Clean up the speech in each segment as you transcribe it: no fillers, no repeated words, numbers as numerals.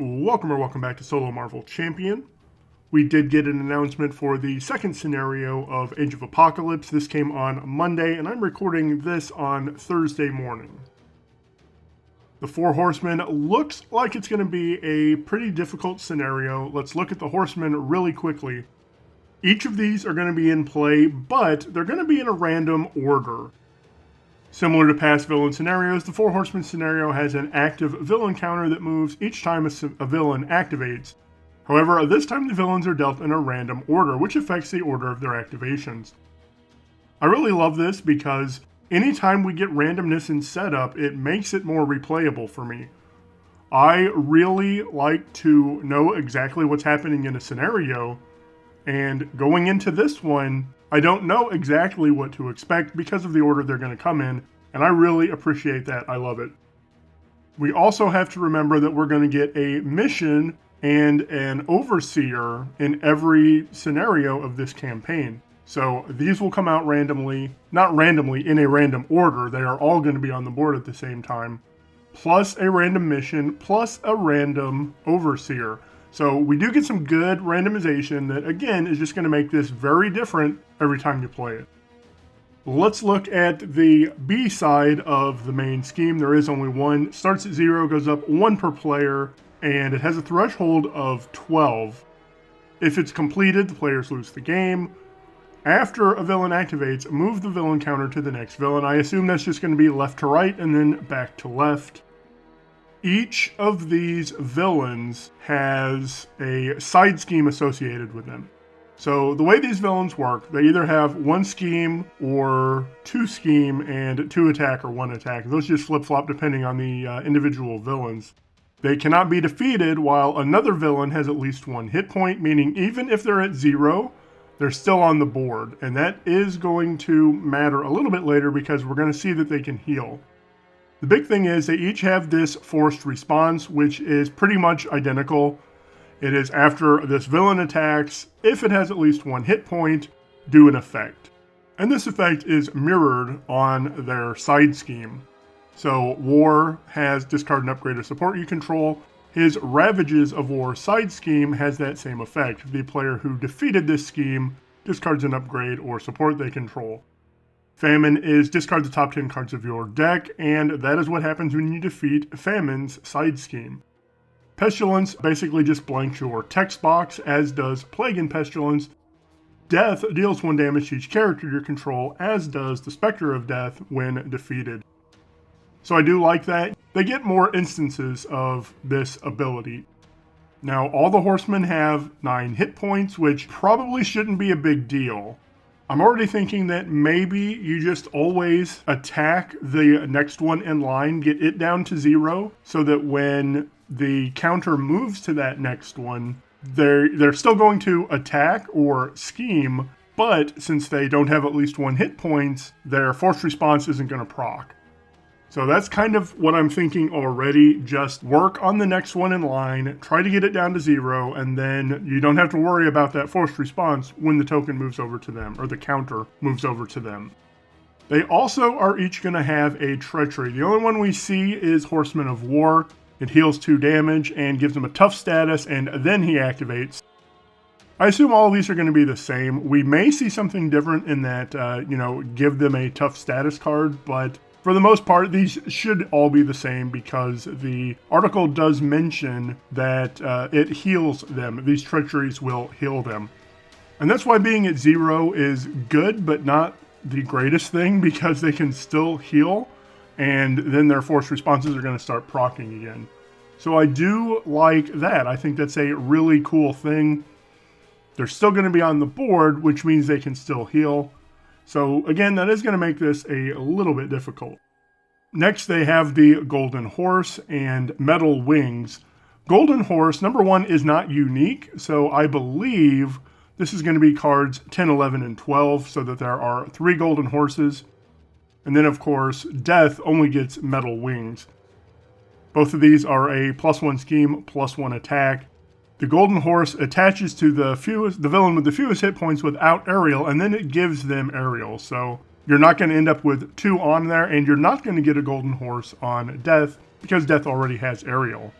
Welcome back to Solo Marvel Champion. We did get an announcement for the second scenario of Age of Apocalypse. This came on Monday, and I'm recording this on Thursday morning. The Four Horsemen looks like it's going to be a pretty difficult scenario. Let's look at the Horsemen really quickly. Each of these are going to be in play, but they're going to be in a random order. Similar to past villain scenarios, the Four Horsemen scenario has an active villain counter that moves each time a villain activates. However, this time the villains are dealt in a random order, which affects the order of their activations. I really love this because anytime we get randomness in setup, it makes it more replayable for me. I really like to know exactly what's happening in a scenario, and going into this one, I don't know exactly what to expect because of the order they're going to come in, and I really appreciate that. I love it. We also have to remember that we're going to get a mission and an overseer in every scenario of this campaign. So these will come out randomly, not randomly, in a random order. They are all going to be on the board at the same time, plus a random mission, plus a random overseer. So we do get some good randomization that, again, is just going to make this very different every time you play it. Let's look at the B side of the main scheme. There is only one. Starts at 0, goes up 1 per player, and it has a threshold of 12. If it's completed, the players lose the game. After a villain activates, move the villain counter to the next villain. I assume that's just going to be left to right and then back to left. Each of these villains has a side scheme associated with them. So the way these villains work, they either have 1 scheme or 2 scheme and 2 attack or 1 attack. Those just flip-flop depending on the individual villains. They cannot be defeated while another villain has at least 1 hit point, meaning even if they're at 0, they're still on the board. And that is going to matter a little bit later because we're going to see that they can heal. The big thing is they each have this forced response, which is pretty much identical. It is after this villain attacks, if it has at least 1 hit point, do an effect. And this effect is mirrored on their side scheme. So War has discard and upgrade a support you control. His Ravages of War side scheme has that same effect. The player who defeated this scheme discards an upgrade or support they control. Famine is discard the top 10 cards of your deck, and that is what happens when you defeat Famine's side scheme. Pestilence basically just blanks your text box, as does Plague and Pestilence. Death deals 1 damage to each character you control, as does the Spectre of Death when defeated. So I do like that. They get more instances of this ability. Now, all the Horsemen have 9 hit points, which probably shouldn't be a big deal. I'm already thinking that maybe you just always attack the next one in line, get it down to 0, so that when the counter moves to that next one, they're still going to attack or scheme, but since they don't have at least 1 hit points, their forced response isn't going to proc. So that's kind of what I'm thinking already. Just work on the next one in line, try to get it down to 0, and then you don't have to worry about that forced response when the token moves over to them, or the counter moves over to them. They also are each going to have a treachery. The only one we see is Horsemen of War. It heals 2 damage and gives him a tough status, and then he activates. I assume all of these are going to be the same. We may see something different in that, give them a tough status card, but for the most part, these should all be the same because the article does mention that it heals them. These treacheries will heal them. And that's why being at 0 is good, but not the greatest thing because they can still heal, and then their forced responses are going to start proccing again. So I do like that. I think that's a really cool thing. They're still going to be on the board, which means they can still heal. So again, that is going to make this a little bit difficult. Next, they have the Golden Horse and Metal Wings. Golden Horse, number 1, is not unique, so I believe this is going to be cards 10, 11, and 12, so that there are 3 Golden Horses. And then, of course, Death only gets Metal Wings. Both of these are a +1 scheme, +1 attack. The Golden Horse attaches to the villain with the fewest hit points without aerial, and then it gives them aerial. So you're not going to end up with 2 on there, and you're not going to get a Golden Horse on Death because Death already has aerial.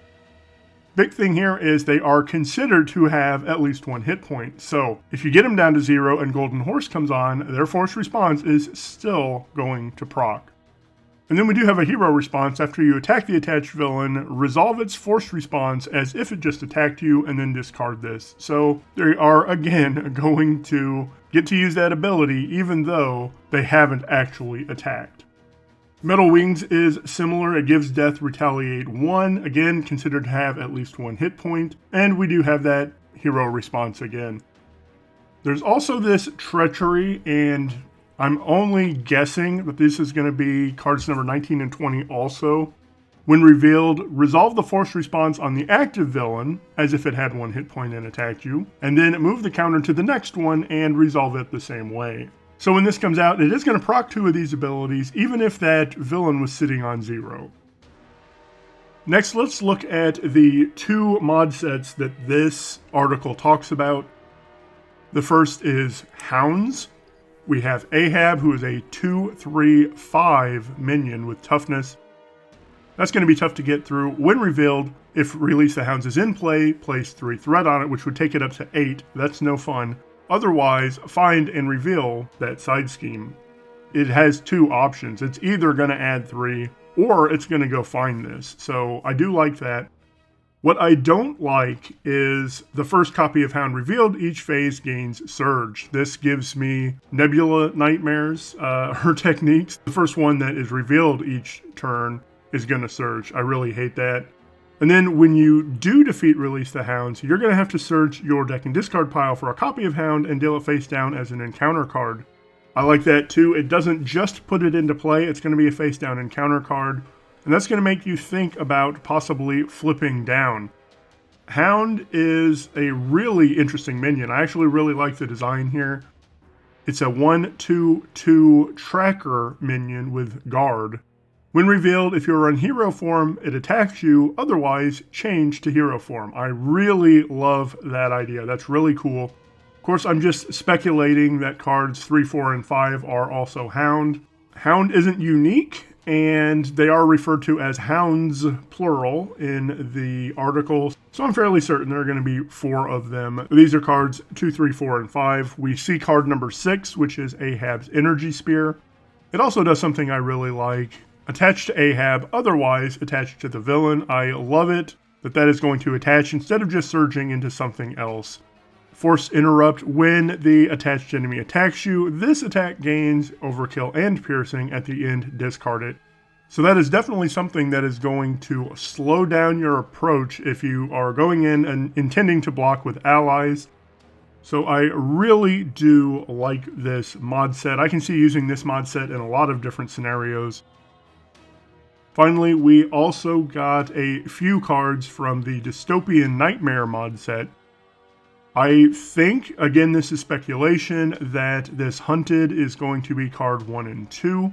Big thing here is they are considered to have at least 1 hit point. So if you get them down to 0 and Golden Horse comes on, their force response is still going to proc. And then we do have a hero response. After you attack the attached villain, resolve its force response as if it just attacked you and then discard this. So they are again going to get to use that ability even though they haven't actually attacked. Metal Wings is similar. It gives Death Retaliate 1, again considered to have at least 1 hit point, and we do have that hero response again. There's also this Treachery, and I'm only guessing that this is going to be cards number 19 and 20 also. When revealed, resolve the force response on the active villain as if it had 1 hit point and attacked you, and then move the counter to the next one and resolve it the same way. So when this comes out, it is going to proc 2 of these abilities, even if that villain was sitting on 0. Next, let's look at the 2 mod sets that this article talks about. The first is Hounds. We have Ahab, who is a 2/3/5 minion with toughness. That's going to be tough to get through. When revealed, if Release the Hounds is in play, place 3 threat on it, which would take it up to 8. That's no fun. Otherwise, find and reveal that side scheme. It has 2 options. It's either going to add 3 or it's going to go find this. So I do like that. What I don't like is the first copy of Hound revealed, each phase gains Surge. This gives me Nebula nightmares, her techniques. The first one that is revealed each turn is going to Surge. I really hate that. And then when you do defeat Release the Hounds, you're going to have to search your deck and discard pile for a copy of Hound and deal it face down as an encounter card. I like that too. It doesn't just put it into play, it's going to be a face down encounter card. And that's going to make you think about possibly flipping down. Hound is a really interesting minion. I actually really like the design here. It's a 1/2/2 tracker minion with guard. When revealed, if you're on hero form, it attacks you. Otherwise, change to hero form. I really love that idea. That's really cool. Of course, I'm just speculating that cards 3, 4, and 5 are also Hound. Hound isn't unique, and they are referred to as Hounds, plural, in the article. So I'm fairly certain there are going to be 4 of them. These are cards 2, 3, 4, and 5. We see card number 6, which is Ahab's Energy Spear. It also does something I really like. Attached to Ahab, otherwise attached to the villain. I love it that is going to attach instead of just surging into something else. Force Interrupt. When the attached enemy attacks you, this attack gains Overkill and Piercing. At the end, discard it. So that is definitely something that is going to slow down your approach if you are going in and intending to block with allies. So I really do like this mod set. I can see using this mod set in a lot of different scenarios. Finally, we also got a few cards from the Dystopian Nightmare mod set. I think, again, this is speculation, that this Hunted is going to be card 1 and 2.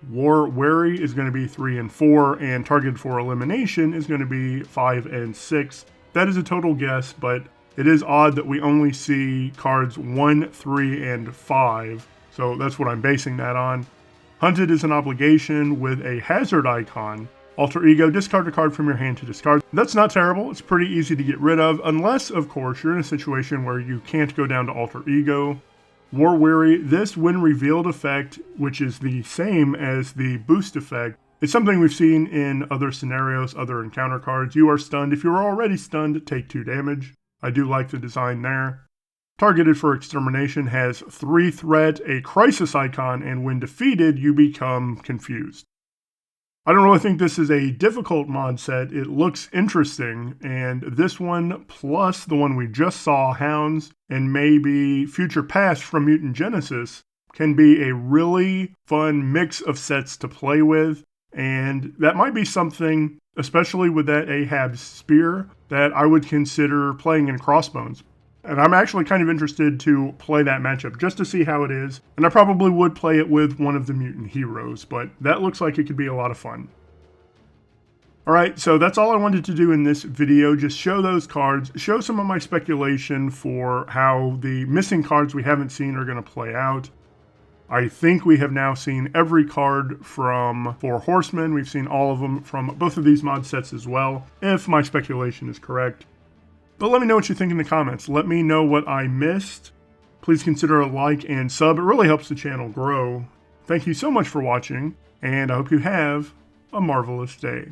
War Weary is going to be 3 and 4, and Targeted for Elimination is going to be 5 and 6. That is a total guess, but it is odd that we only see cards 1, 3, and 5. So that's what I'm basing that on. Hunted is an obligation with a hazard icon. Alter Ego, discard a card from your hand to discard. That's not terrible. It's pretty easy to get rid of, unless, of course, you're in a situation where you can't go down to Alter Ego. War Weary, this when revealed effect, which is the same as the boost effect, is something we've seen in other scenarios, other encounter cards. You are stunned. If you are already stunned, take 2 damage. I do like the design there. Targeted for Extermination has 3 threat, a crisis icon, and when defeated, you become confused. I don't really think this is a difficult mod set. It looks interesting, and this one, plus the one we just saw, Hounds, and maybe Future Past from Mutant Genesis, can be a really fun mix of sets to play with, and that might be something, especially with that Ahab Spear, that I would consider playing in Crossbones. And I'm actually kind of interested to play that matchup just to see how it is. And I probably would play it with one of the mutant heroes, but that looks like it could be a lot of fun. Alright, so that's all I wanted to do in this video. Just show those cards, show some of my speculation for how the missing cards we haven't seen are going to play out. I think we have now seen every card for Horsemen. We've seen all of them from both of these mod sets as well, if my speculation is correct. But let me know what you think in the comments. Let me know what I missed. Please consider a like and sub. It really helps the channel grow. Thank you so much for watching, and I hope you have a marvelous day.